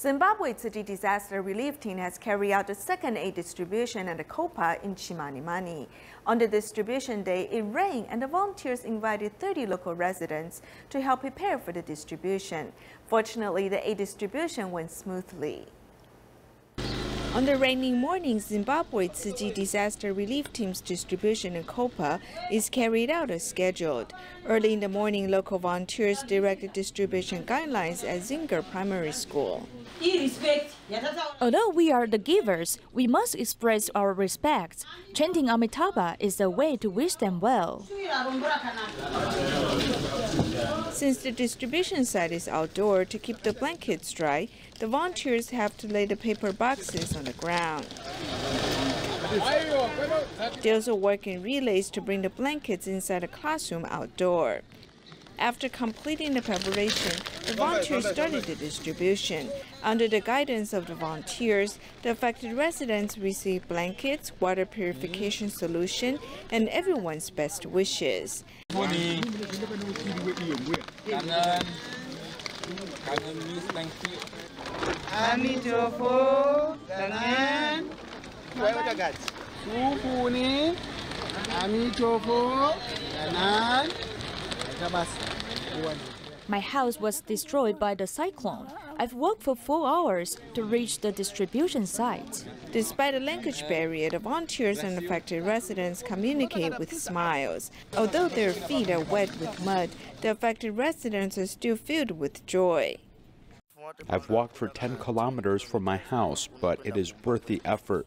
Zimbabwe Tzu Chi disaster relief team has carried out the second aid distribution at the Kopa in Chimanimani. On the distribution day, it rained and the volunteers invited 30 local residents to help prepare for the distribution. Fortunately, the aid distribution went smoothly. On the rainy morning, Zimbabwe Tzu Chi disaster relief team's distribution in Kopa is carried out as scheduled. Early in the morning, local volunteers directed distribution guidelines at Zinger Primary School. Although we are the givers, we must express our respect. Chanting Amitabha is a way to wish them well. Since the distribution site is outdoor, to keep the blankets dry, the volunteers have to lay the paper boxes on the ground. They also work in relays to bring the blankets inside the classroom outdoor. After completing the preparation, the volunteers started the distribution. Under the guidance of the volunteers, the affected residents received blankets, water purification solution, and everyone's best wishes. My house was destroyed by the cyclone. I've walked for 4 hours to reach the distribution site. Despite a language barrier, the volunteers and affected residents communicate with smiles. Although their feet are wet with mud, the affected residents are still filled with joy. I've walked for 10 kilometers from my house, but it is worth the effort.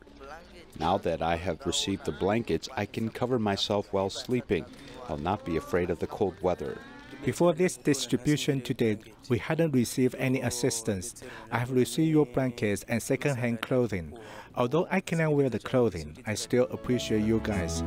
Now that I have received the blankets, I can cover myself while sleeping. I'll not be afraid of the cold weather. Before this distribution today, we hadn't received any assistance. I have received your blankets and second-hand clothing. Although I cannot wear the clothing, I still appreciate you guys.